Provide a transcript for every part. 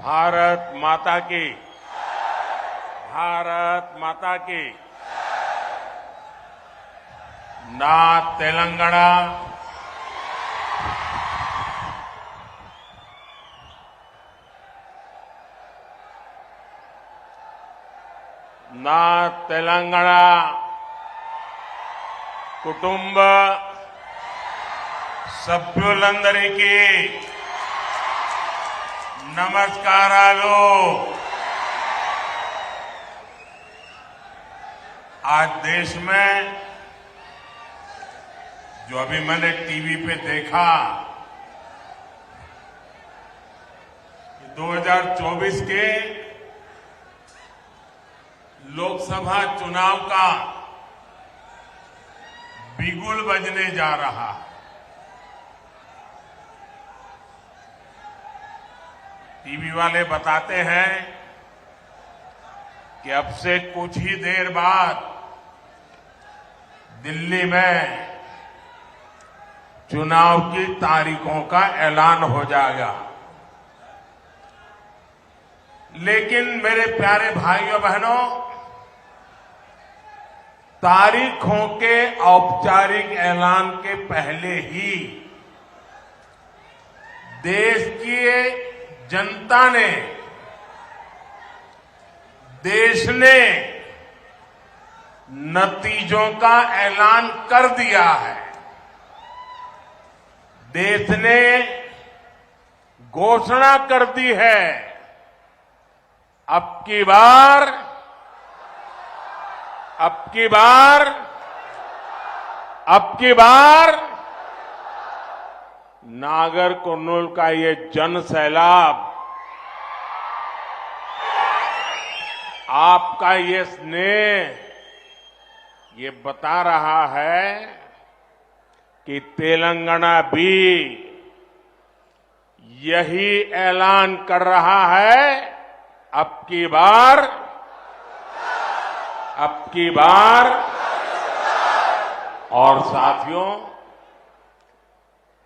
भारत माता की, भारत माता की। ना तेलंगाना, ना तेलंगाना कुटुंब సభ్యులందరికీ नमस्कारालु। आज देश में जो अभी मैंने टीवी पे देखा, 2024 के लोकसभा चुनाव का बिगुल बजने जा रहा। टीवी वाले बताते हैं कि अब से कुछ ही देर बाद दिल्ली में चुनाव की तारीखों का ऐलान हो जाएगा। लेकिन मेरे प्यारे भाइयों बहनों, तारीखों के औपचारिक ऐलान के पहले ही देश की जनता ने, देश ने नतीजों का ऐलान कर दिया है। देश ने घोषणा कर दी है, अब की बार नागर कुर्नूल का ये जन सैलाब, आपका ये स्नेह, ये बता रहा है कि तेलंगाना भी यही ऐलान कर रहा है, अब की बार। और साथियों,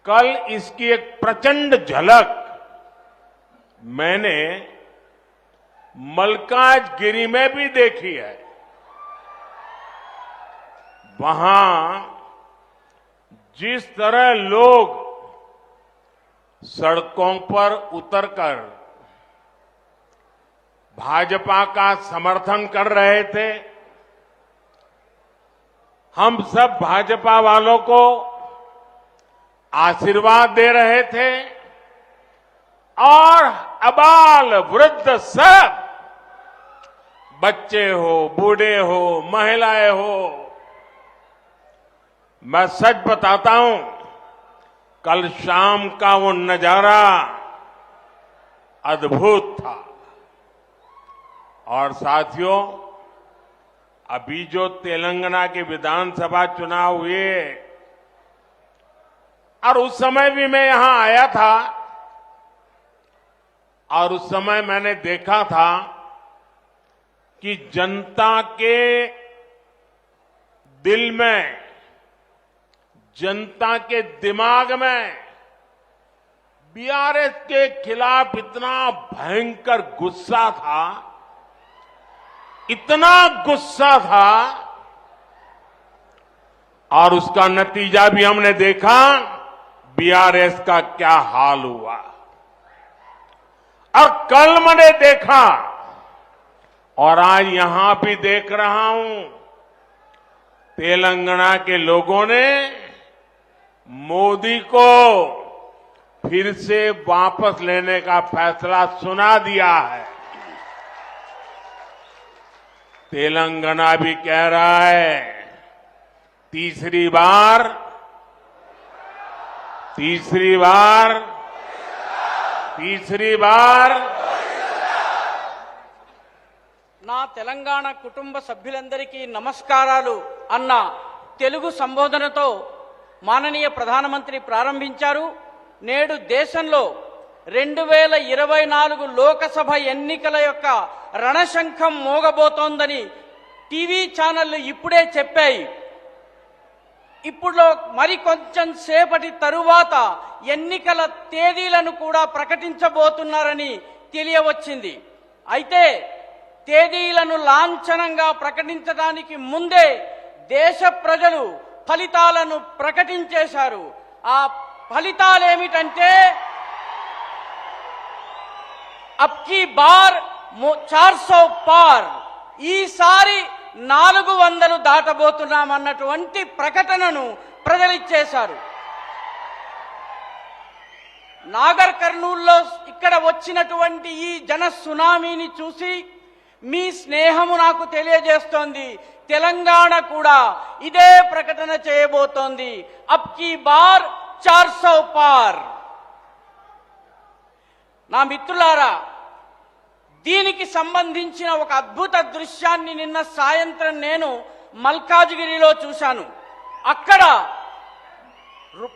कल इसकी एक प्रचंड झलक मैंने मलकाजगिरी में भी देखी है। वहां जिस तरह लोग सड़कों पर उतरकर भाजपा का समर्थन कर रहे थे, हम सब भाजपा वालों को आशीर्वाद दे रहे थे और अबाल वृद्ध सब, बच्चे हो, बूढ़े हो, महिलाएं हो, मैं सच बताता हूं, कल शाम का वो नजारा अद्भुत था। और साथियों, अभी जो तेलंगाना के विधानसभा चुनाव हुए, और उस समय भी मैं यहां आया था और उस समय मैंने देखा था कि जनता के दिल में, जनता के दिमाग में बीआरएस के खिलाफ इतना भयंकर गुस्सा था, इतना गुस्सा था, और उसका नतीजा भी हमने देखा, बीआरएस का क्या हाल हुआ। और कल मैंने देखा और आज यहां भी देख रहा हूं, तेलंगाना के लोगों ने मोदी को फिर से वापस लेने का फैसला सुना दिया है। तेलंगाना भी कह रहा है, तीसरी बार నా తెలంగాణ కుటుంబ సభ్యులందరికీ నమస్కారాలు అన్న తెలుగు సంబోధనతో మాననీయ ప్రధానమంత్రి ప్రారంభించారు. నేడు దేశంలో 2024 లోకసభ ఎన్నికల యొక్క రణశంఖం మోగబోతోందని టీవీ ఛానళ్లు ఇప్పుడే చెప్పాయి. ఇప్పుడు మరి కొంచెం సేపటి తరువాత ఎన్నికల తేదీలను కూడా ప్రకటించబోతున్నారని తెలియవచ్చింది. అయితే తేదీలను లాంఛనంగా ప్రకటించడానికి ముందే దేశ ప్రజలు ఫలితాలను ప్రకటించేశారు. ఆ ఫలితాలేమిటంటే అబ్కి బార్ 400 పార్, ఈసారి 400 దాటబోతున్నామన్నటువంటి ప్రకటనను ప్రజలిచ్చేశారు. నాగర్ కర్నూల్లో ఇక్కడ వచ్చినటువంటి ఈ జన సునామీని చూసి మీ స్నేహము నాకు తెలియజేస్తోంది. తెలంగాణ కూడా ఇదే ప్రకటన చేయబోతోంది. అబ్కి బార్ 400 పార్. నా మిత్రులారా, దీనికి సంబంధించిన ఒక అద్భుత దృశ్యాన్ని నిన్న సాయంత్రం నేను మల్కాజ్గిరిలో చూశాను. అక్కడ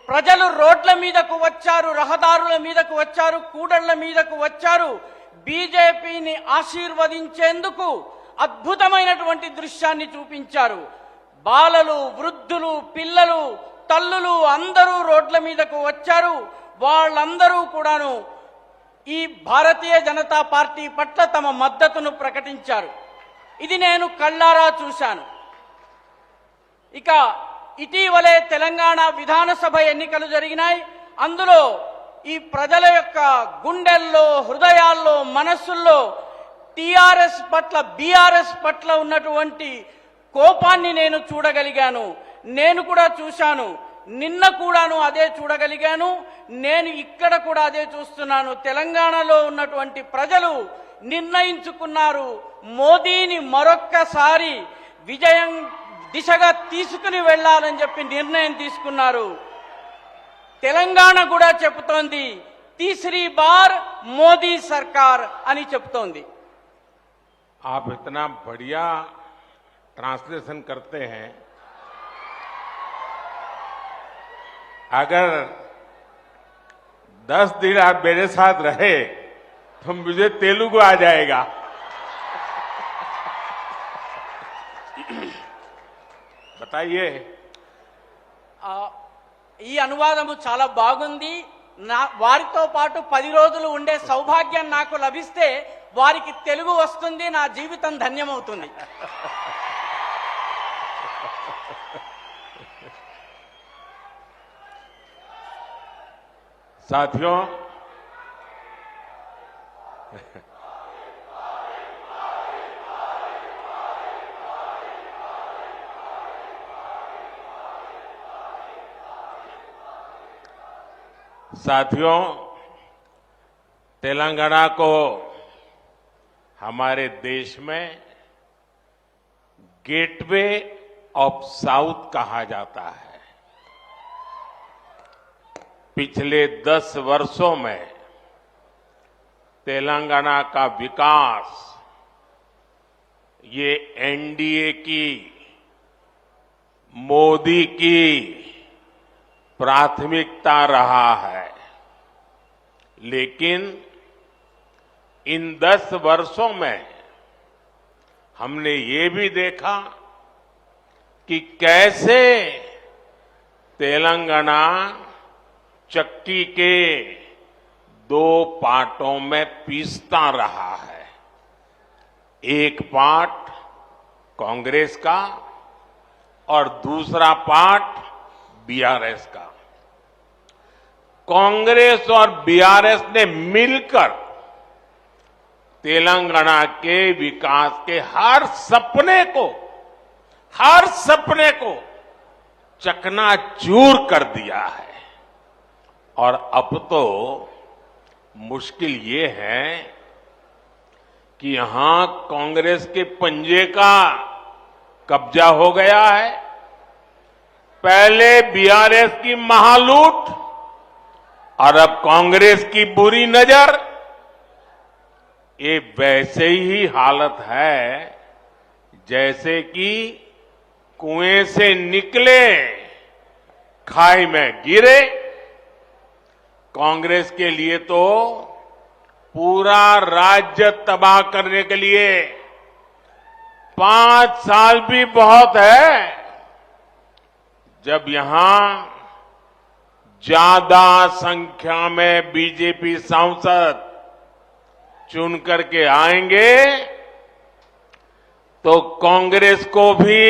ప్రజలు రోడ్ల మీదకు వచ్చారు, రహదారుల మీదకు వచ్చారు, కూడళ్ల మీదకు వచ్చారు. బీజేపీని ఆశీర్వదించేందుకు అద్భుతమైనటువంటి దృశ్యాన్ని చూపించారు. బాలలు, వృద్ధులు, పిల్లలు, తల్లులు అందరూ రోడ్ల మీదకు వచ్చారు. వాళ్ళందరూ కూడాను ఈ భారతీయ జనతా పార్టీ పట్ల తమ మద్దతును ప్రకటించారు. ఇది నేను కళ్ళారా చూశాను. ఇక ఇటీవలే తెలంగాణ విధానసభ ఎన్నికలు జరిగినాయి. అందులో ఈ ప్రజల యొక్క గుండెల్లో, హృదయాల్లో, మనస్సుల్లో టీఆర్ఎస్ పట్ల, బీఆర్ఎస్ పట్ల ఉన్నటువంటి కోపాన్ని నేను చూడగలిగాను. నేను కూడా చూశాను. నిన్న కూడాను అదే చూడగలిగాను. నేను ఇక్కడ కూడా అదే చూస్తున్నాను. తెలంగాణలో ఉన్నటువంటి ప్రజలు నిర్ణయించుకున్నారు, మోదీని మరొక్కసారి విజయం దిశగా తీసుకుని వెళ్లాలని చెప్పి నిర్ణయం తీసుకున్నారు. తెలంగాణ కూడా చెబుతోంది తీసరీ బార్ మోదీ సర్కార్ అని చెబుతోంది. आप इतना बढ़िया ट्रांसलेशन करते हैं, अगर 10 दिन आप मेरे साथ रहे तो मुझे तेलुगु आ जाएगा. बताइए. ఈ అనువాదము చాలా బాగుంది. వారితో పాటు 10 రోజులు ఉండే సౌభాగ్యం నాకు లభిస్తే వారికి తెలుగు వస్తుంది, నా జీవితం ధన్యమవుతుంది. साथियों, साथियों, तेलंगाना को हमारे देश में गेटवे ऑफ साउथ कहा जाता है. पिछले 10 वर्षों में तेलंगाना का विकास ये एनडीए की, मोदी की प्राथमिकता रहा है. लेकिन इन 10 वर्षों में हमने ये भी देखा कि कैसे तेलंगाना चक्की के 2 पार्टों में पीसता रहा है. एक पार्ट कांग्रेस का और दूसरा पार्ट बीआरएस का. कांग्रेस और बीआरएस ने मिलकर तेलंगाना के विकास के हर सपने को चकनाचूर कर दिया है. और अब तो मुश्किल ये है कि यहां कांग्रेस के पंजे का कब्जा हो गया है. पहले बीआरएस की महालूट और अब कांग्रेस की बुरी नजर. ये वैसे ही हालत है जैसे कि कुएं से निकले खाई में गिरे. कांग्रेस के लिए तो पूरा राज्य तबाह करने के लिए 5 साल भी बहुत है. जब यहां ज्यादा संख्या में बीजेपी सांसद चुन करके आएंगे तो कांग्रेस को भी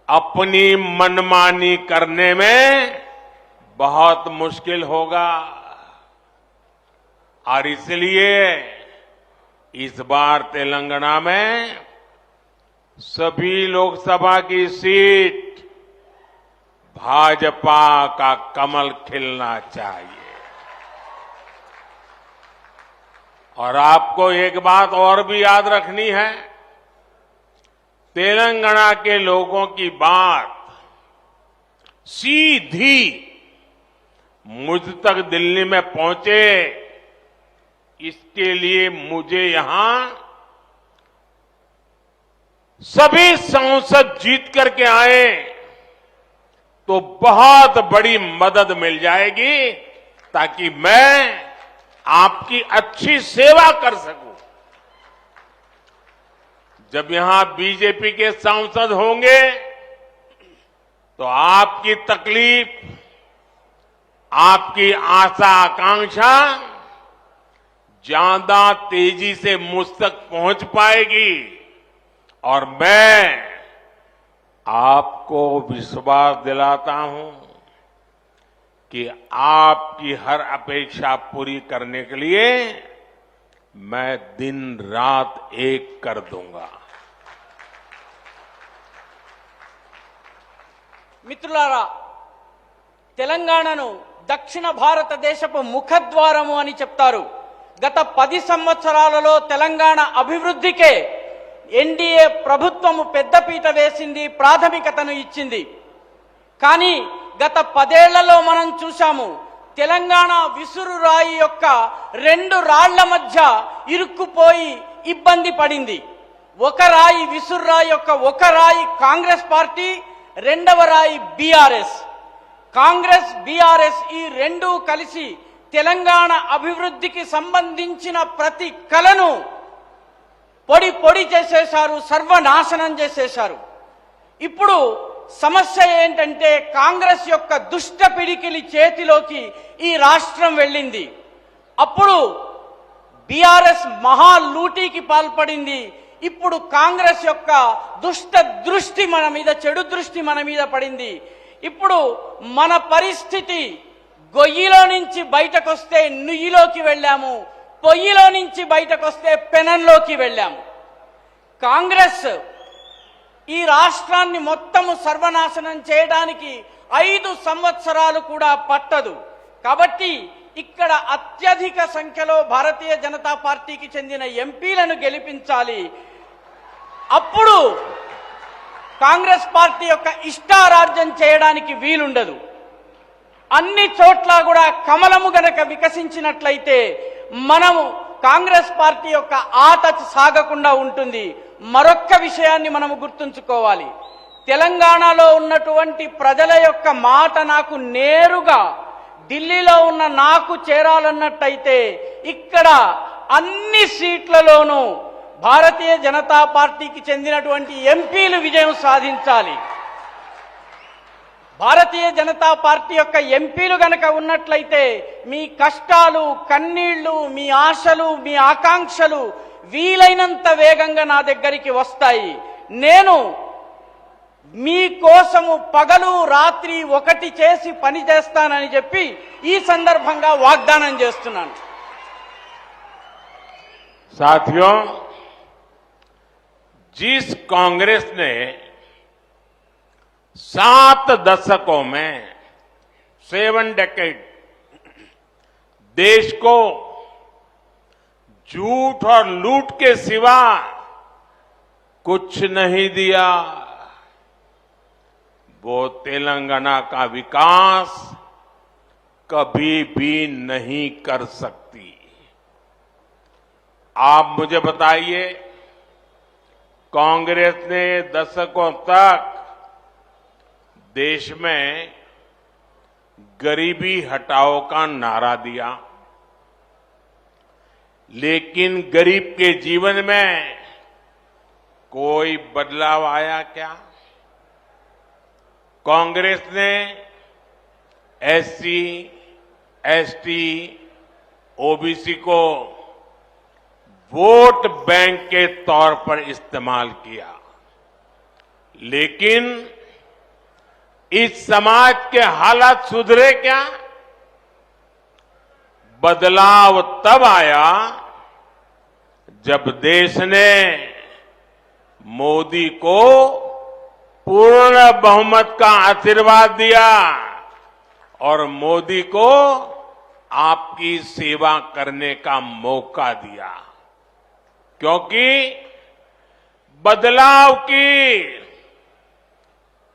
अपनी मनमानी करने में बहुत मुश्किल होगा। और इसलिए इस बार तेलंगाना में सभी लोकसभा की सीट भाजपा का कमल खिलना चाहिए। और आपको एक बात और भी याद रखनी है, तेलंगाना के लोगों की बात सीधी मुझ तक दिल्ली में पहुंचे, इसके लिए मुझे यहां सभी सांसद जीत करके आए तो बहुत बड़ी मदद मिल जाएगी, ताकि मैं आपकी अच्छी सेवा कर सकूं। जब यहां बीजेपी के सांसद होंगे तो आपकी तकलीफ, आपकी आशा आकांक्षा ज्यादा तेजी से मुझ तक पहुंच पाएगी। और मैं आपको विश्वास दिलाता हूं कि आपकी हर अपेक्षा पूरी करने के लिए मैं दिन रात एक कर दूंगा। మిత్రులారా, తెలంగాణను దక్షిణ భారతదేశపు ముఖద్వారము అని చెప్తారు. గత 10 సంవత్సరాలలో తెలంగాణ అభివృద్ధికే ఎన్డీఏ ప్రభుత్వము పెద్దపీట వేసింది, ప్రాథమికతను ఇచ్చింది. కానీ గత 10 ఏళ్లలో మనం చూశాము, తెలంగాణ విసురురాయి యొక్క 2 రాళ్ల మధ్య ఇరుక్కుపోయి ఇబ్బంది పడింది. ఒక రాయి విసురురాయి యొక్క ఒక రాయి కాంగ్రెస్ పార్టీ, రెండవ రాయి బీఆర్ఎస్. కాంగ్రెస్ బీఆర్ఎస్ ఈ రెండు కలిసి తెలంగాణ అభివృద్ధికి సంబంధించిన ప్రతి కలను పొడి పొడి చేసేశారు, సర్వనాశనం చేసేశారు. ఇప్పుడు సమస్య ఏంటంటే కాంగ్రెస్ యొక్క దుష్ట పిడికిలి చేతిలోకి ఈ రాష్ట్రం వెళ్ళింది. అప్పుడు బీఆర్ఎస్ మహా లూటీకి పాల్పడింది. ఇప్పుడు కాంగ్రెస్ యొక్క దుష్ట దృష్టి మన మీద, చెడు దృష్టి మన మీద పడింది. ఇప్పుడు మన పరిస్థితి గొయ్యిలో నుంచి బయటకొస్తే నుయ్యిలోకి వెళ్ళాము, పొయ్యిలో నుంచి బయటకొస్తే పెనంలోకి వెళ్ళాము. కాంగ్రెస్ ఈ రాష్ట్రాన్ని మొత్తము సర్వనాశనం చేయడానికి 5 సంవత్సరాలు కూడా పట్టదు. కాబట్టి ఇక్కడ అత్యధిక సంఖ్యలో భారతీయ జనతా పార్టీకి చెందిన ఎంపీలను గెలిపించాలి. అప్పుడు కాంగ్రెస్ పార్టీ యొక్క ఇష్టారాజ్యం చేయడానికి వీలుండదు. అన్ని చోట్ల కూడా కమలము గనక వికసించినట్లయితే మనము కాంగ్రెస్ పార్టీ యొక్క ఆట సాగకుండా ఉంటుంది. మరొక్క విషయాన్ని మనము గుర్తుంచుకోవాలి. తెలంగాణలో ఉన్నటువంటి ప్రజల యొక్క మాట నాకు నేరుగా ఢిల్లీలో ఉన్న నాకు చేరాలన్నట్టయితే ఇక్కడ అన్ని సీట్లలోనూ భారతీయ జనతా పార్టీకి చెందినటువంటి ఎంపీలు విజయం సాధించాలి. భారతీయ జనతా పార్టీ యొక్క ఎంపీలు గనక ఉన్నట్లయితే మీ కష్టాలు, కన్నీళ్లు, మీ ఆశలు, మీ ఆకాంక్షలు వీలైనంత వేగంగా నా దగ్గరికి వస్తాయి. నేను మీ కోసము పగలు రాత్రి ఒకటి చేసి పని చేస్తానని చెప్పి ఈ సందర్భంగా వాగ్దానం చేస్తున్నాను. साथियों, जिस कांग्रेस ने 7 दशकों में 7 डेकेड देश को झूठ और लूट के सिवा कुछ नहीं दिया, वो तेलंगाना का विकास कभी भी नहीं कर सकती। आप मुझे बताइए, कांग्रेस ने दशकों तक देश में गरीबी हटाओ का नारा दिया, लेकिन गरीब के जीवन में कोई बदलाव आया क्या? कांग्रेस ने एससी, एसटी, ओबीसी को वोट बैंक के तौर पर इस्तेमाल किया। लेकिन इस समाज के हालात सुधरे क्या? बदलाव तब आया जब देश ने मोदी को पूर्ण बहुमत का आशीर्वाद दिया और मोदी को आपकी सेवा करने का मौका दिया। क्योंकि बदलाव की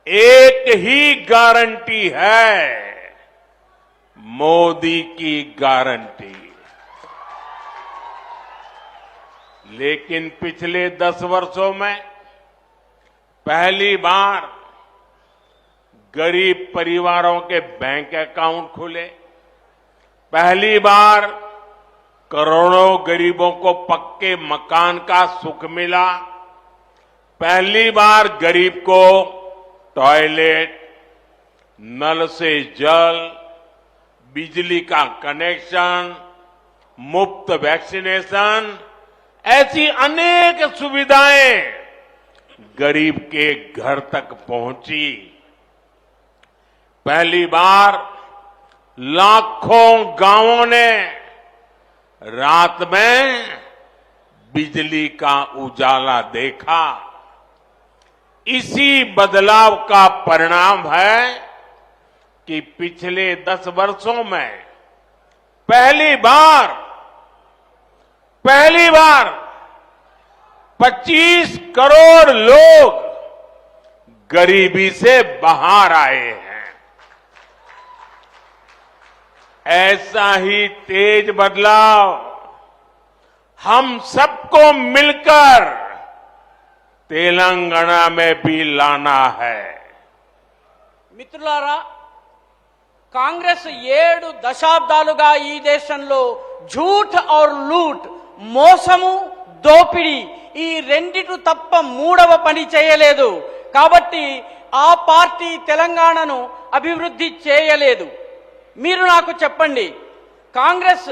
एक ही गारंटी है, मोदी की गारंटी। लेकिन पिछले 10 वर्षों में पहली बार गरीब परिवारों के बैंक अकाउंट खुले, पहली बार करोड़ों गरीबों को पक्के मकान का सुख मिला, पहली बार गरीब को टॉयलेट, नल से जल, बिजली का कनेक्शन, मुफ्त वैक्सीनेशन, ऐसी अनेक सुविधाएं गरीब के घर तक पहुंची। पहली बार लाखों गांवों ने रात में बिजली का उजाला देखा। इसी बदलाव का परिणाम है कि पिछले 10 वर्षों में पहली बार 25 करोड़ लोग गरीबी से बाहर आए हैं। ऐसा ही तेज बदलाव हम सबको मिलकर तेलंगाना में भी लाना है। మిత్రులారా, కాంగ్రెస్ 7 దశాబ్దాలుగా ఈ దేశంలో झूठ और लूट, మోసము, దోపిడీ ఈ రెండిటి తప్ప మూడవ పని చేయలేదు. కాబట్టి ఆ పార్టీ తెలంగాణను అభివృద్ధి చేయలేదు. మీరు నాకు చెప్పండి, కాంగ్రెస్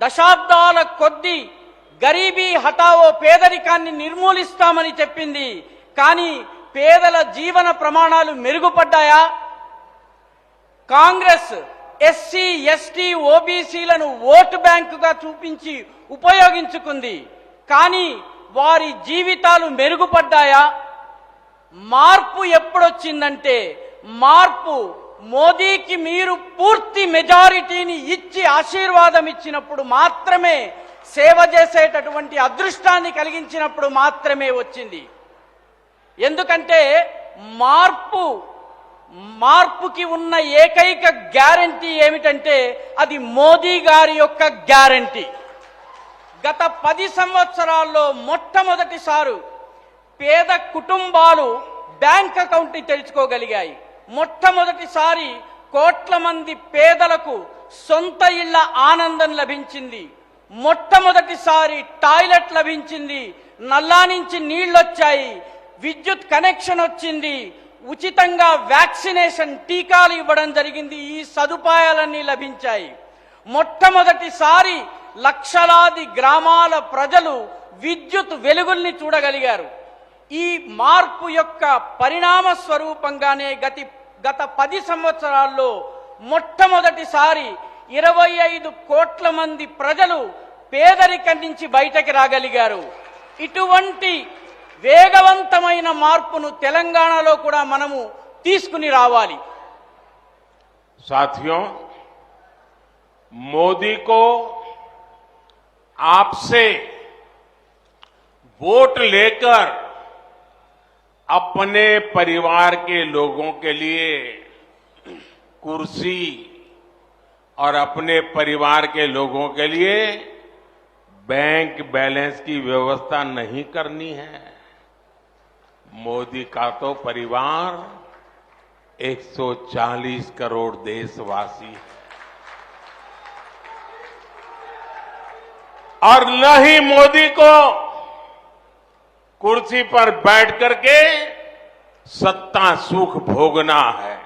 దశాబ్దాల కొద్దీ గరీబీ హటావో, పేదరికాన్ని నిర్మూలిస్తామని చెప్పింది. కానీ పేదల జీవన ప్రమాణాలు మెరుగుపడ్డాయా? కాంగ్రెస్ ఎస్సీ, ఎస్టీ, ఓబీసీలను ఓటు బ్యాంకుగా చూపించి ఉపయోగించుకుంది. కానీ వారి జీవితాలు మెరుగుపడ్డాయా? మార్పు ఎప్పుడొచ్చిందంటే, మార్పు మోదీకి మీరు పూర్తి మెజారిటీని ఇచ్చి ఆశీర్వాదం ఇచ్చినప్పుడు మాత్రమే, సేవ చేసేటటువంటి అదృష్టాన్ని కలిగించినప్పుడు మాత్రమే వచ్చింది. ఎందుకంటే మార్పుకి ఉన్న ఏకైక గ్యారంటీ ఏమిటంటే అది మోదీ గారి యొక్క గ్యారంటీ. గత 10 సంవత్సరాల్లో మొట్టమొదటిసారి పేద కుటుంబాలు బ్యాంక్ అకౌంట్ తెరుచుకోగలిగాయి. మొట్టమొదటిసారి కోట్ల మంది పేదలకు సొంత ఇళ్ల ఆనందం లభించింది. మొట్టమొదటిసారి టాయిలెట్ లభించింది, నల్లా నుంచి నీళ్లొచ్చాయి, విద్యుత్ కనెక్షన్ వచ్చింది, ఉచితంగా వ్యాక్సినేషన్ టీకాలు ఇవ్వడం జరిగింది. ఈ సదుపాయాలన్నీ లభించాయి. మొట్టమొదటిసారి లక్షలాది గ్రామాల ప్రజలు విద్యుత్ వెలుగుల్ని చూడగలిగారు. ఈ మార్పు యొక్క పరిణామ స్వరూపంగానే గత 10 సంవత్సరాల్లో మొట్టమొదటిసారి 25 కోట్ల మంది ప్రజలు పేదరికం నుంచి బయటకు రాగలిగారు. ఇటువంటి వేగవంతమైన మార్పును తెలంగాణలో కూడా మనము తీసుకుని రావాలి. साथियों, मोदी को आपसे वोट लेकर अपने परिवार के लोगों के लिए कुर्सी और अपने परिवार के लोगों के लिए बैंक बैलेंस की व्यवस्था नहीं करनी है। मोदी का तो परिवार 140 करोड़ देशवासी है और न ही मोदी को कुर्सी पर बैठ करके सत्ता सुख भोगना है।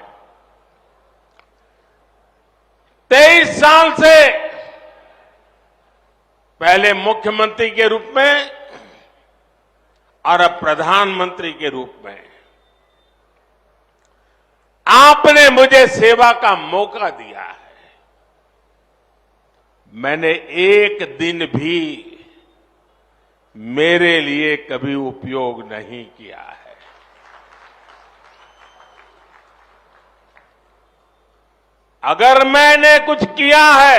23 साल से पहले मुख्यमंत्री के रूप में और अब प्रधानमंत्री के रूप में आपने मुझे सेवा का मौका दिया है। मैंने एक दिन भी मेरे लिए कभी उपयोग नहीं किया है। अगर मैंने कुछ किया है,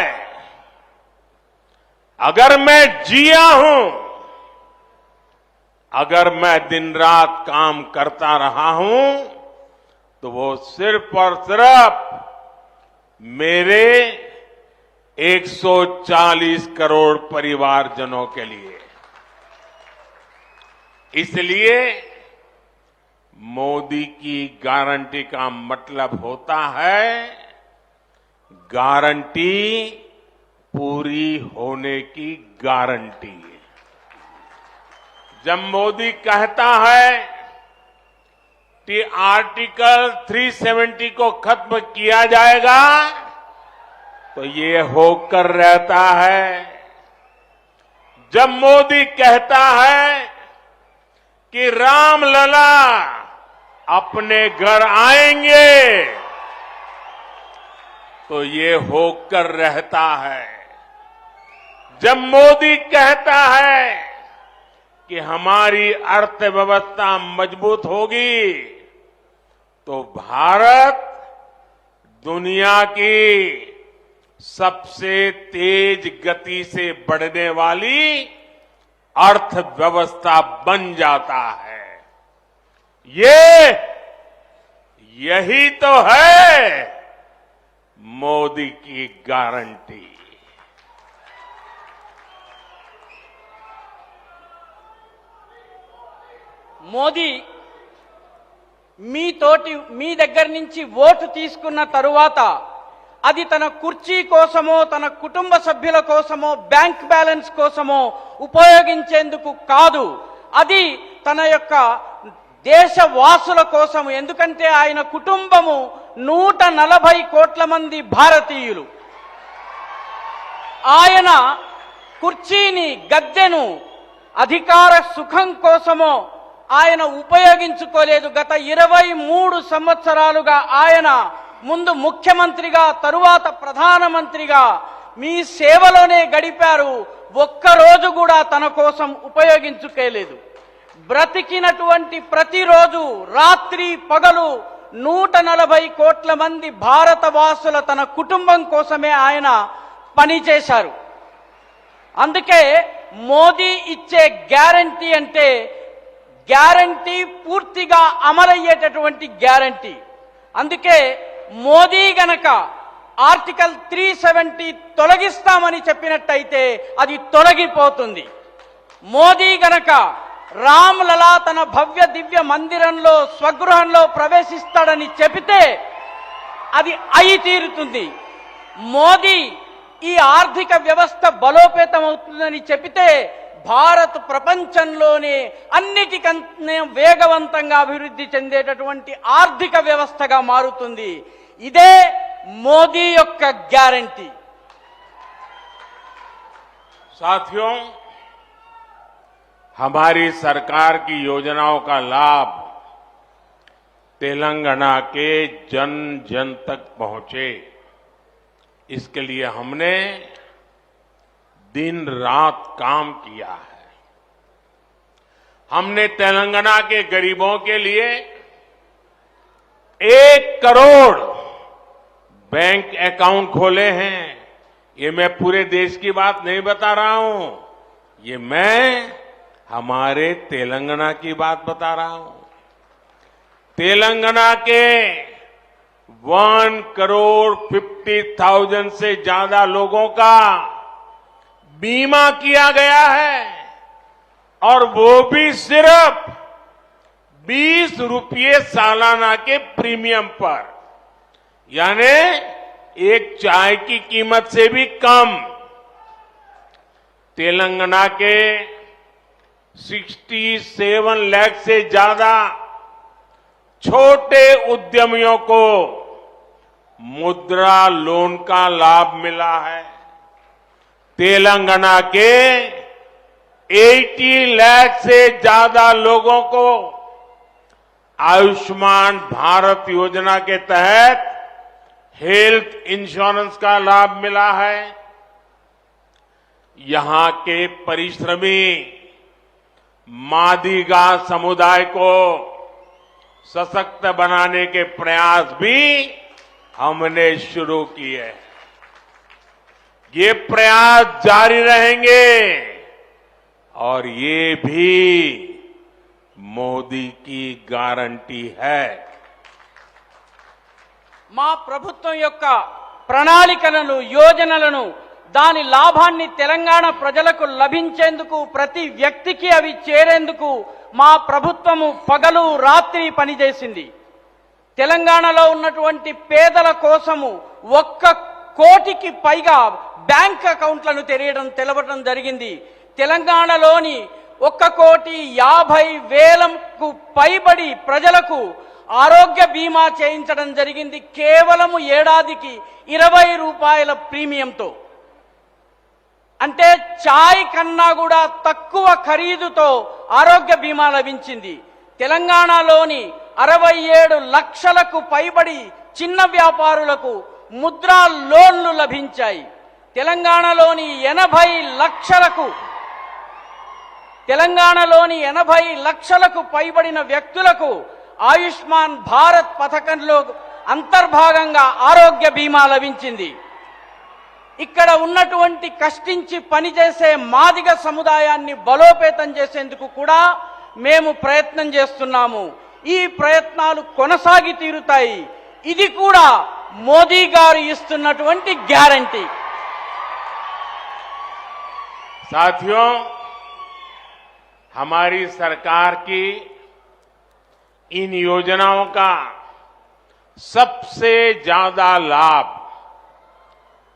अगर मैं जिया हूं, अगर मैं दिन रात काम करता रहा हूं, तो वो सिर्फ और सिर्फ मेरे 140 करोड़ परिवारजनों के लिए। इसलिए मोदी की गारंटी का मतलब होता है गारंटी पूरी होने की गारंटी। जब मोदी कहता है कि आर्टिकल 370 को खत्म किया जाएगा, तो ये होकर रहता है। जब मोदी कहता है कि रामलला अपने घर आएंगे, तो ये होकर रहता है। जब मोदी कहता है कि हमारी अर्थव्यवस्था मजबूत होगी, तो भारत दुनिया की सबसे तेज गति से बढ़ने वाली अर्थव्यवस्था बन जाता है। यही तो है मोदी की गारंटी। మోదీ మీ దగ్గర నుంచి ఓటు తీసుకున్న తరువాత అది తన కుర్చీ కోసమో తన కుటుంబ సభ్యుల కోసమో బ్యాంక్ బ్యాలెన్స్ కోసమో ఉపయోగించేందుకు కాదు, అది తన యొక్క దేశ వాసుల కోసం. ఎందుకంటే ఆయన కుటుంబము 140 కోట్ల మంది భారతీయులు. ఆయన కుర్చీని, గద్దెను అధికార సుఖం కోసమో ఆయన ఉపయోగించుకోలేదు. గత 23 సంవత్సరాలుగా ఆయన ముందు ముఖ్యమంత్రిగా, తరువాత ప్రధానమంత్రిగా మీ సేవలోనే గడిపారు. ఒక్కరోజు కూడా తన కోసం ఉపయోగించుకోలేదు. బ్రతికినటువంటి ప్రతిరోజు రాత్రి పగలు 140 కోట్ల మంది భారతవాసుల తన కుటుంబం కోసమే ఆయన పనిచేశారు. అందుకే మోదీ ఇచ్చే గ్యారంటీ అంటే గ్యారంటీ పూర్తిగా అమలయ్యేటటువంటి గ్యారంటీ. అందుకే మోదీ గనక ఆర్టికల్ 370 తొలగిస్తామని చెప్పినట్టయితే అది తొలగిపోతుంది. మోదీ గనక రామ్లలా తన భవ్య దివ్య మందిరంలో స్వగృహంలో ప్రవేశిస్తాడని చెబితే అది అయి తీరుతుంది. మోదీ ఈ ఆర్థిక వ్యవస్థ బలోపేతమవుతుందని చెబితే భారత్ ప్రపంచంలోనే అన్నిటికన్నా వేగవంతంగా అభివృద్ధి చెందేటటువంటి ఆర్థిక వ్యవస్థగా మారుతుంది. ఇదే మోదీ యొక్క గ్యారంటీ. साथियों, हमारी सरकार की योजनाओं का लाभ तेलंगाना के जन जन तक पहुंचे, इसके लिए हमने दिन रात काम किया है। हमने तेलंगाना के गरीबों के लिए 1 करोड़ बैंक अकाउंट खोले हैं। ये मैं पूरे देश की बात नहीं बता रहा हूं, ये मैं हमारे तेलंगाना की बात बता रहा हूं। तेलंगाना के 1,50,00,000 से ज्यादा लोगों का बीमा किया गया है, और वो भी सिर्फ 20 रुपये सालाना के प्रीमियम पर, यानी एक चाय की कीमत से भी कम। तेलंगाना के 67 लाख से ज्यादा छोटे उद्यमियों को मुद्रा लोन का लाभ मिला है। तेलंगाना के 80 लाख से ज्यादा लोगों को आयुष्मान भारत योजना के तहत हेल्थ इंश्योरेंस का लाभ मिला है। यहां के परिश्रमी मादिगा समुदाय को सशक्त बनाने के प्रयास भी हमने शुरू किए। ये प्रयास जारी रहेंगे और ये भी मोदी की गारंटी है। మా ప్రభుత్వం యొక్క ప్రణాళికలను యోజనలను దాని లాభాన్ని తెలంగాణ ప్రజలకు లభించేందుకు ప్రతి వ్యక్తికి అవి చేరేందుకు మా ప్రభుత్వము పగలు రాత్రి పనిచేసింది। తెలంగాణలో ఉన్నటువంటి పేదల కోసము 1 కోటికి పైగా బ్యాంక్ అకౌంట్లను తెరవడం జరిగింది। తెలంగాణలోని 1,50,000కు పైబడి ప్రజలకు ఆరోగ్య బీమా చేయించడం జరిగింది కేవలం ఏడాదికి 20 రూపాయల ప్రీమియంతో। అంటే చాయ్ కన్నా కూడా తక్కువ ఖరీదుతో ఆరోగ్య బీమా లభించింది। తెలంగాణలోని 67 లక్షలకు పైబడి చిన్న వ్యాపారులకు ముద్రా లోన్లు లభించాయి। తెలంగాణలోని 80 లక్షలకు పైబడిన వ్యక్తులకు ఆయుష్మాన్ భారత్ పథకంలో అంతర్భాగంగా ఆరోగ్య బీమా లభించింది। ఇక్కడ ఉన్నటువంటి కష్టించి పనిచేసే మాదిగ సముదాయాన్ని బలోపేతం చేసేందుకు కూడా మేము ప్రయత్నం చేస్తున్నాము। ఈ ప్రయత్నాలు కొనసాగి తీరుతాయి। ఇది కూడా మోదీ గారు ఇస్తున్నటువంటి గ్యారంటీ। साथियों, हमारी सरकार की इन योजनाओं का सबसे ज्यादा लाभ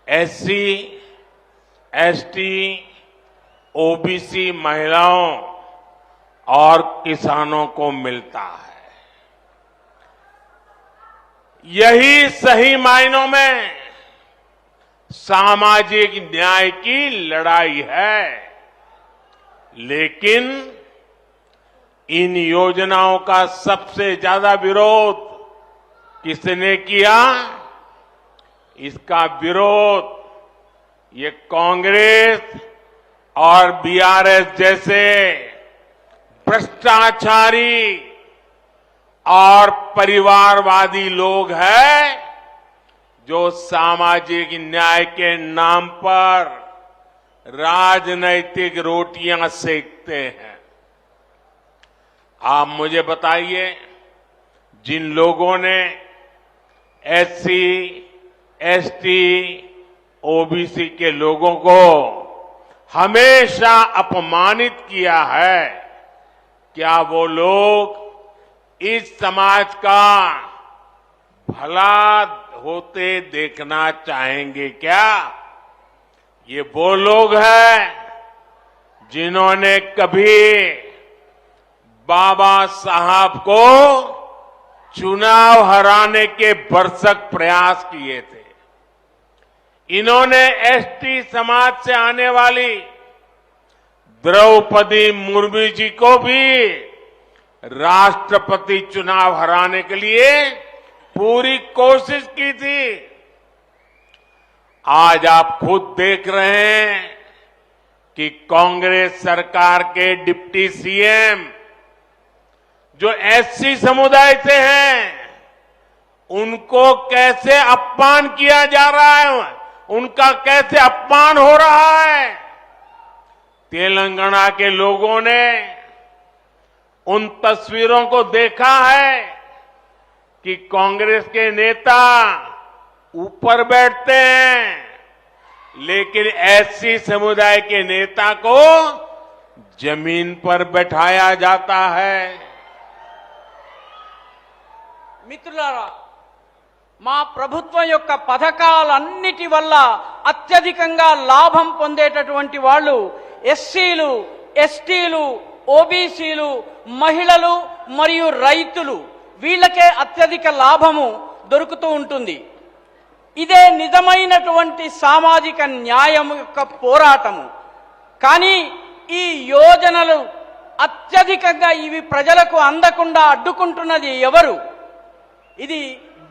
एससी, एसटी, ओबीसी महिलाओं और किसानों को मिलता है। यही सही मायनों में सामाजिक न्याय की लड़ाई है। लेकिन इन योजनाओं का सबसे ज्यादा विरोध किसने किया? इसका विरोध ये कांग्रेस और बीआरएस जैसे भ्रष्टाचारी और परिवारवादी लोग हैं जो सामाजिक न्याय के नाम पर राजनैतिक रोटियां सेकते हैं। आप मुझे बताइए, जिन लोगों ने एससी, एसटी, ओबीसी के लोगों को हमेशा अपमानित किया है, क्या वो लोग इस समाज का भला होते देखना चाहेंगे क्या? ये वो लोग हैं जिन्होंने कभी बाबा साहब को चुनाव हराने के भरसक प्रयास किए थे। इन्होंने एसटी समाज से आने वाली द्रौपदी मुर्मू जी को भी राष्ट्रपति चुनाव हराने के लिए पूरी कोशिश की थी। आज आप खुद देख रहे हैं कि कांग्रेस सरकार के डिप्टी सीएम जो एससी समुदाय से हैं, उनको कैसे अपमान किया जा रहा है, उनका कैसे अपमान हो रहा है। तेलंगाना के लोगों ने उन तस्वीरों को देखा है कि कांग्रेस के नेता ऊपर बैठते हैं, लेकिन एससी समुदाय के नेता को जमीन पर बैठाया जाता है। మిత్రులారా, మా ప్రభుత్వం యొక్క పథకాలన్నిటి వల్ల అత్యధికంగా లాభం పొందేటటువంటి వాళ్ళు ఎస్సీలు, ఎస్టీలు, ఓబీసీలు, మహిళలు మరియు రైతులు, వీళ్ళకే అత్యధిక లాభము దొరుకుతూ ఉంటుంది। ఇదే నిజమైనటువంటి సామాజిక న్యాయం యొక్క పోరాటము. కానీ ఈ యోజనలు అత్యధికంగా ఇవి ప్రజలకు అందకుండా అడ్డుకుంటున్నది ఎవరు? ఇది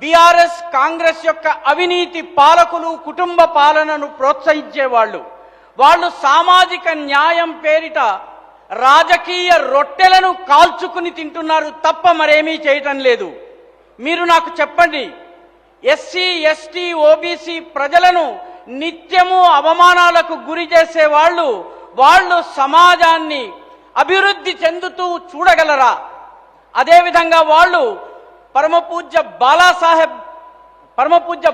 బీఆర్ఎస్ కాంగ్రెస్ యొక్క అవినీతి పాలకులు, కుటుంబ పాలనను ప్రోత్సహించేవాళ్ళు. వాళ్ళు సామాజిక న్యాయం పేరిట రాజకీయ రొట్టెలను కాల్చుకుని తింటున్నారు తప్ప మరేమీ చేయటం లేదు. మీరు నాకు చెప్పండి, ఎస్సీ ఎస్టీ ఓబీసీ ప్రజలను నిత్యము అవమానాలకు గురి చేసే వాళ్ళు సమాజాన్ని అభివృద్ధి చెందుతూ చూడగలరా? అదేవిధంగా వాళ్ళు పరమపూజ్య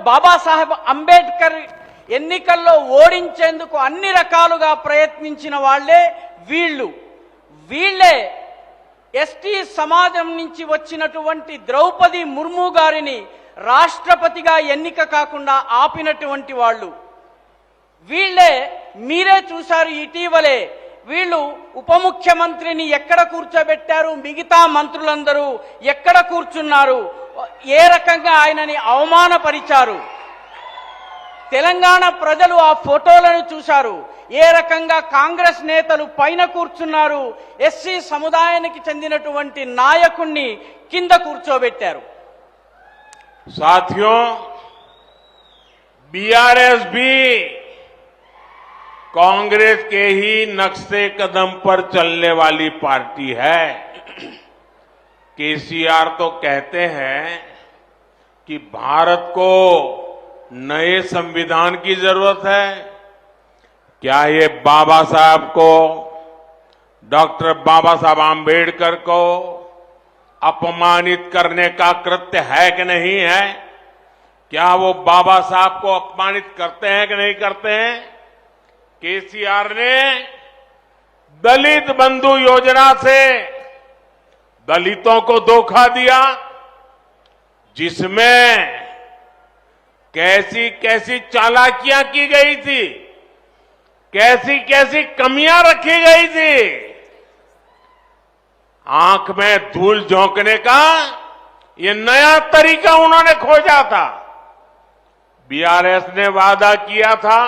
బాబాసాహెబ్ అంబేద్కర్ ఎన్నికల్లో ఓడించేందుకు అన్ని రకాలుగా ప్రయత్నించిన వాళ్ళే వీళ్ళే ఎస్టీ సమాజం నుంచి వచ్చినటువంటి ద్రౌపది ముర్ము గారిని రాష్ట్రపతిగా ఎన్నిక కాకుండా ఆపినటువంటి వాళ్ళు వీళ్ళే. మీరే చూశారు ఇటీవలే వీళ్ళు ఉప ముఖ్యమంత్రిని ఎక్కడ కూర్చోబెట్టారు, మిగతా మంత్రులందరూ ఎక్కడ కూర్చున్నారు, ఏ రకంగా ఆయనని అవమానపరిచారు. తెలంగాణ ప్రజలు ఆ ఫోటోలను చూశారు. ఏ రకంగా కాంగ్రెస్ నేతలు పైన కూర్చున్నారు, ఎస్సీ సముదాయానికి చెందినటువంటి నాయకుణ్ణి కింద కూర్చోబెట్టారు. साथियों, बीआरएस भी कांग्रेस के ही नक्शे कदम पर चलने वाली पार्टी है. केसीआर तो कहते हैं कि भारत को नए संविधान की जरूरत है. क्या ये बाबा साहब को, डॉक्टर बाबा साहब आम्बेडकर को अपमानित करने का कृत्य है कि नहीं है? क्या वो बाबा साहब को अपमानित करते हैं कि नहीं करते हैं? केसीआर ने दलित बंधु योजना से दलितों को धोखा दिया, जिसमें कैसी कैसी चालाकियां की गई थी, कैसी कैसी कमियां रखी गई थी. आंख में धूल झोंकने का ये नया तरीका उन्होंने खोजा था. बीआरएस ने वादा किया था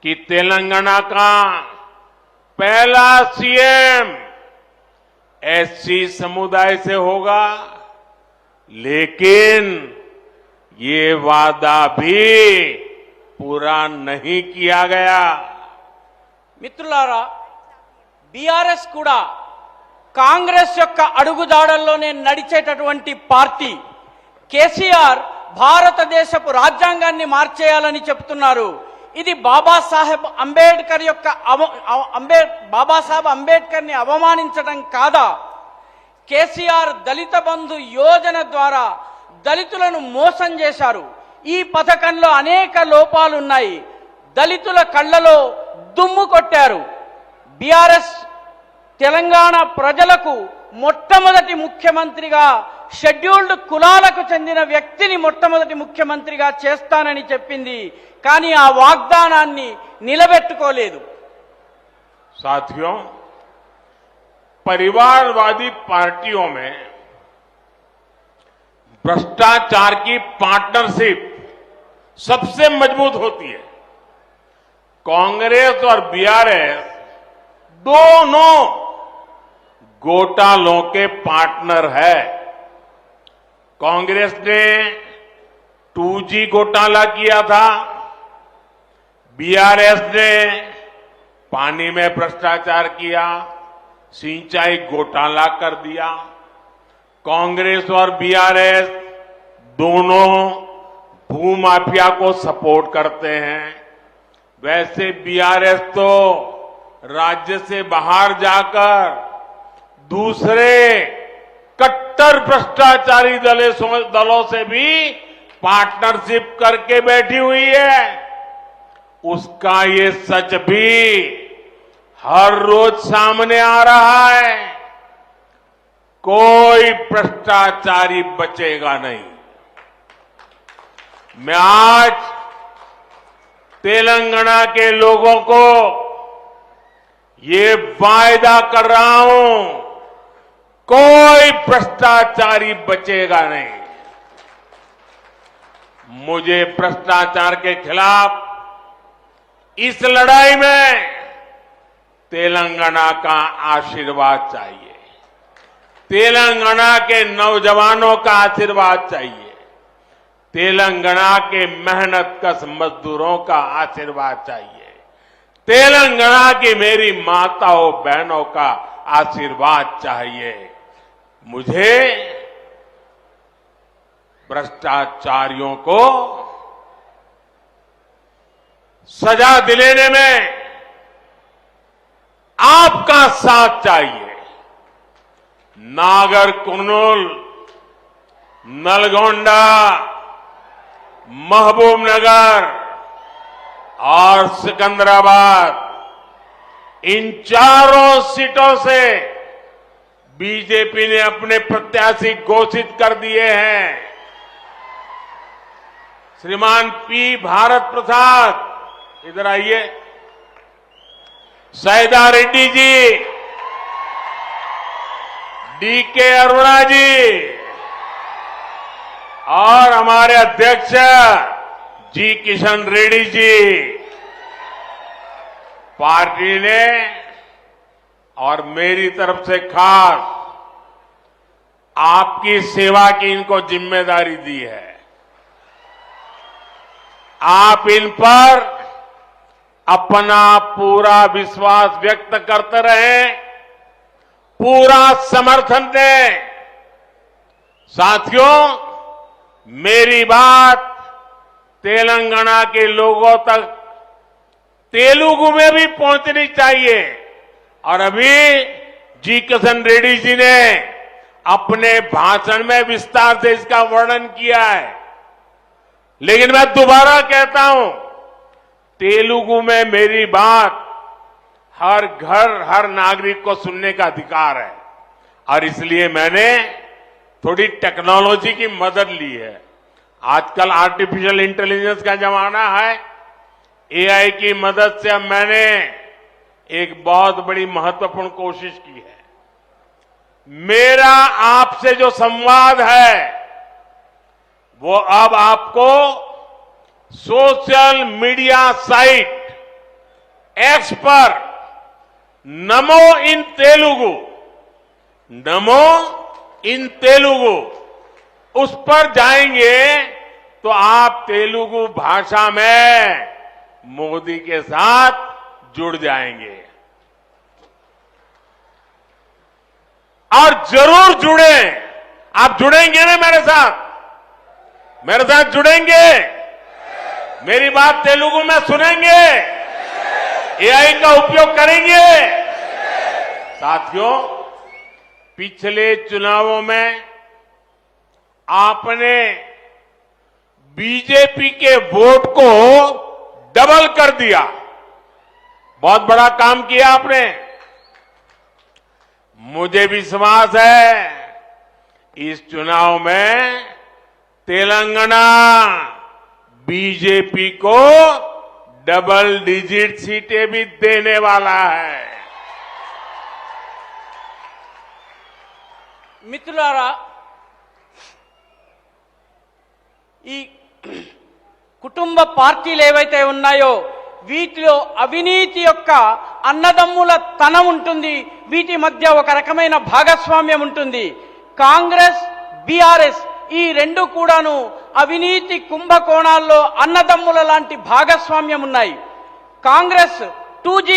कि तेलंगाना का पहला सीएम एससी समुदाय से होगा, लेकिन ये वादा भी पूरा नहीं किया गया. మిత్రులారా, బీఆర్ఎస్ కూడా కాంగ్రెస్ యొక్క అడుగుదాడల్లోనే నడిచేటటువంటి పార్టీ. కేసీఆర్ భారతదేశపు రాజ్యాంగాన్ని మార్చేయాలని చెప్తున్నారు. ఇది బాబాసాహెబ్ అంబేద్కర్ని అవమానించడం కాదా? కేసీఆర్ దళిత బంధు యోజన ద్వారా దళితులను మోసం చేశారు. ఈ పథకంలో అనేక లోపాలున్నాయి. దళితుల కళ్ళలో దుమ్ము కొట్టారు. బీఆర్ఎస్ తెలంగాణ ప్రజలకు మొట్టమొదటి ముఖ్యమంత్రిగా షెడ్యూల్డ్ కులాలకు చెందిన వ్యక్తిని మొట్టమొదటి ముఖ్యమంత్రిగా చేస్తానని చెప్పింది. కానీ ఆ వాగ్దానాన్ని నిలబెట్టుకోలేదు. साथियों, परिवारवादी पार्टियों में भ्रष्टाचार की पार्टनरशिप सबसे मजबूत होती है. कांग्रेस और बीआरएस दोनों घोटालों के पार्टनर है. कांग्रेस ने 2G घोटाला किया था, बीआरएस ने पानी में भ्रष्टाचार किया, सिंचाई घोटाला कर दिया. कांग्रेस और बीआरएस दोनों भूमाफिया को सपोर्ट करते हैं. वैसे बीआरएस तो राज्य से बाहर जाकर दूसरे कट्टर भ्रष्टाचारी दलों से भी पार्टनरशिप करके बैठी हुई है. उसका ये सच भी हर रोज सामने आ रहा है. कोई भ्रष्टाचारी बचेगा नहीं. मैं आज तेलंगाना के लोगों को ये वायदा कर रहा हूं, कोई भ्रष्टाचारी बचेगा नहीं. मुझे भ्रष्टाचार के खिलाफ इस लड़ाई में तेलंगाना का आशीर्वाद चाहिए, तेलंगाना के नौजवानों का आशीर्वाद चाहिए, तेलंगाना के मेहनतकश मजदूरों का आशीर्वाद चाहिए, तेलंगाना की मेरी माताओं बहनों का आशीर्वाद चाहिए। मुझे भ्रष्टाचारियों को सजा दिलाने में आपका साथ चाहिए। नागर कुर्नूल, नलगोंडा, महबूबनगर और सिकंदराबाद, इन चारों सीटों से बीजेपी ने अपने प्रत्याशी घोषित कर दिए हैं। श्रीमान पी भारत प्रसाद, इधर आइए, सैदा रेड्डी जी, डीके अरुणा जी और हमारे अध्यक्ष जी किशन रेड्डी जी, पार्टी ने और मेरी तरफ से खास आपकी सेवा की इनको जिम्मेदारी दी है। आप इन पर अपना पूरा विश्वास व्यक्त करते रहे, पूरा समर्थन दें। साथियों, मेरी बात तेलंगाना के लोगों तक तेलुगु में भी पहुंचनी चाहिए। और अभी जी किशन रेड्डी जी ने अपने भाषण में विस्तार से इसका वर्णन किया है, लेकिन मैं दोबारा कहता हूं, तेलुगु में मेरी बात हर घर, हर नागरिक को सुनने का अधिकार है। और इसलिए मैंने थोड़ी टेक्नोलॉजी की मदद ली है। आजकल आर्टिफिशियल इंटेलिजेंस का जमाना है। एआई की मदद से अब मैंने एक बहुत बड़ी महत्वपूर्ण कोशिश की है। मेरा आपसे जो संवाद है वो अब आपको सोशल मीडिया साइट एक्स पर नमो इन तेलुगु, नमो इन तेलुगु, उस पर जाएंगे तो आप तेलुगु भाषा में मोदी के साथ जुड़ जाएंगे। और जरूर जुड़ें। आप जुड़ेंगे ना मेरे साथ? मेरे साथ जुड़ेंगे? मेरी बात तेलुगु में सुनेंगे? एआई का उपयोग करेंगे? साथियों, पिछले चुनावों में आपने बीजेपी के वोट को डबल कर दिया। बहुत बड़ा काम किया आपने। मुझे विश्वास है इस चुनाव में तेलंगाना बीजेपी को डबल डिजिट सीटें भी देने वाला है। మిత్రులారా, ఈ కుటుంబ పార్టీలు ఏవైతే ఉన్నాయో వీటిలో అవినీతి యొక్క అన్నదమ్ముల తనం ఉంటుంది. వీటి మధ్య ఒక రకమైన భాగస్వామ్యం ఉంటుంది. కాంగ్రెస్, బీఆర్ఎస్ ఈ రెండు కూడాను అవినీతి కుంభకోణాల్లో అన్నదమ్ముల లాంటి భాగస్వామ్యం ఉన్నాయి. కాంగ్రెస్ 2G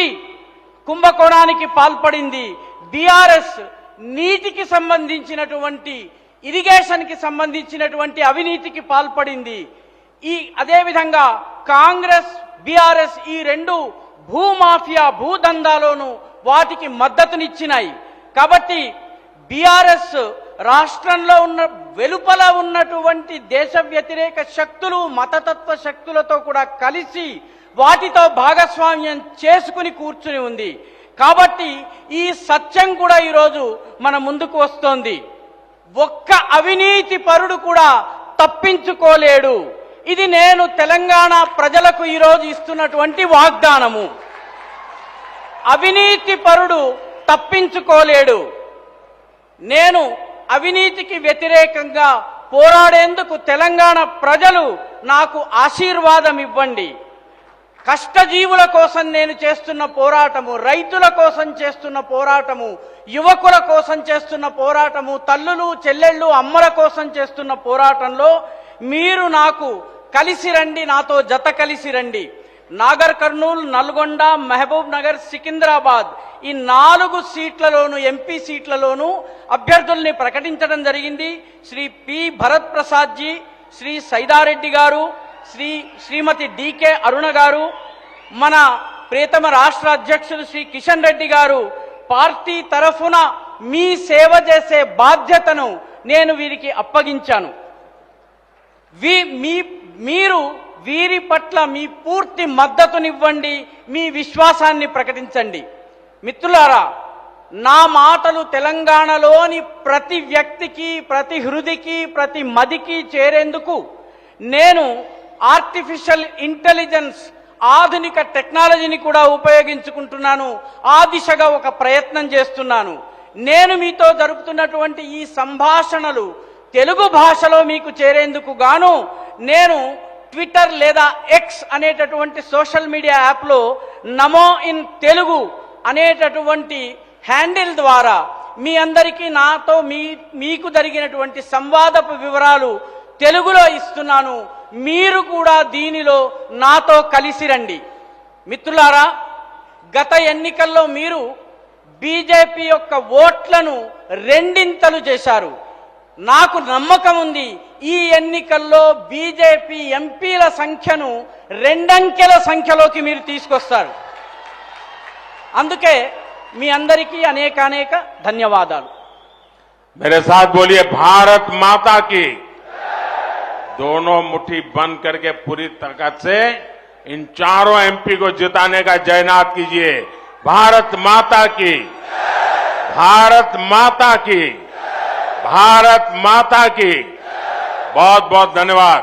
కుంభకోణానికి పాల్పడింది. బీఆర్ఎస్ నీటికి సంబంధించినటువంటి, ఇరిగేషన్ కి సంబంధించినటువంటి అవినీతికి పాల్పడింది. అదేవిధంగా కాంగ్రెస్, బీఆర్ఎస్ ఈ రెండు భూమాఫియా, భూదందాలోను వాటికి మద్దతునిచ్చినాయి. కాబట్టి బీఆర్ఎస్ రాష్ట్రంలో ఉన్న వెలుపల ఉన్నటువంటి దేశ వ్యతిరేక శక్తులు, మతతత్వ శక్తులతో కూడా కలిసి వాటితో భాగస్వామ్యం చేసుకుని కూర్చుని ఉంది. కాబట్టి ఈ సత్యం కూడా ఈరోజు మన ముందుకు వస్తోంది. ఒక్క అవినీతి పరుడు కూడా తప్పించుకోలేడు. ఇది నేను తెలంగాణ ప్రజలకు ఈరోజు ఇస్తున్నటువంటి వాగ్దానము. అవినీతి పరుడు తప్పించుకోలేడు. నేను అవినీతికి వ్యతిరేకంగా పోరాడేందుకు తెలంగాణ ప్రజలు నాకు ఆశీర్వాదం ఇవ్వండి. కష్టజీవుల కోసం నేను చేస్తున్న పోరాటము, రైతుల కోసం చేస్తున్న పోరాటము, యువకుల కోసం చేస్తున్న పోరాటము, తల్లులు చెల్లెళ్ళు అమ్మల కోసం చేస్తున్న పోరాటంలో మీరు నాకు కలిసి రండి, నాతో జత కలిసి రండి. నాగర్ కర్నూల్, నల్గొండ, మహబూబ్ నగర్, సికింద్రాబాద్ ఈ 4 సీట్లలోనూ ఎంపీ సీట్లలోనూ అభ్యర్థుల్ని ప్రకటించడం జరిగింది. శ్రీ పి భరత్ ప్రసాద్ జీ, శ్రీ సైదారెడ్డి గారు, శ్రీమతి డికే అరుణ గారు, మన ప్రియతమ రాష్ట్ర అధ్యక్షులు శ్రీ కిషన్ రెడ్డి గారు పార్టీ తరఫున మీ సేవ చేసే బాధ్యతను నేను వీరికి అప్పగించాను. మీరు వీరి పట్ల మీ పూర్తి మద్దతునివ్వండి, మీ విశ్వాసాన్ని ప్రకటించండి. మిత్రులారా, నా మాటలు తెలంగాణలోని ప్రతి వ్యక్తికి, ప్రతి హృదికి, ప్రతి మదికి చేరేందుకు నేను ఆర్టిఫిషియల్ ఇంటెలిజెన్స్, ఆధునిక టెక్నాలజీని కూడా ఉపయోగించుకుంటున్నాను. ఆ దిశగా ఒక ప్రయత్నం చేస్తున్నాను. నేను మీతో జరుపుతున్నటువంటి ఈ సంభాషణలు తెలుగు భాషలో మీకు చేరేందుకు గాను నేను ట్విట్టర్ లేదా ఎక్స్ అనేటటువంటి సోషల్ మీడియా యాప్లో నమో ఇన్ తెలుగు అనేటటువంటి హ్యాండిల్ ద్వారా మీ అందరికీ నాతో మీకు జరిగినటువంటి సంవాదపు వివరాలు తెలుగులో ఇస్తున్నాను. మీరు కూడా దీనిలో నాతో కలిసి రండి. మిత్రులారా, గత ఎన్నికల్లో మీరు బీజేపీ యొక్క ఓట్లను రెండింతలు చేశారు. నాకు నమ్మకం ఉంది, ఈ ఎన్నికల్లో బీజేపీ ఎంపీల సంఖ్యను 2 అంకెల సంఖ్యలోకి మీరు తీసుకొస్తారు. అందుకే మీ అందరికీ అనేక ధన్యవాదాలు. मेरे साथ बोलिए भारत माता की। दोनों मुट्ठी बंद करके पूरी ताकत से इन 4 एमपी को जिताने का जयनाद कीजिए। भारत माता की, भारत माता की, भारत माता की। बहुत बहुत धन्यवाद।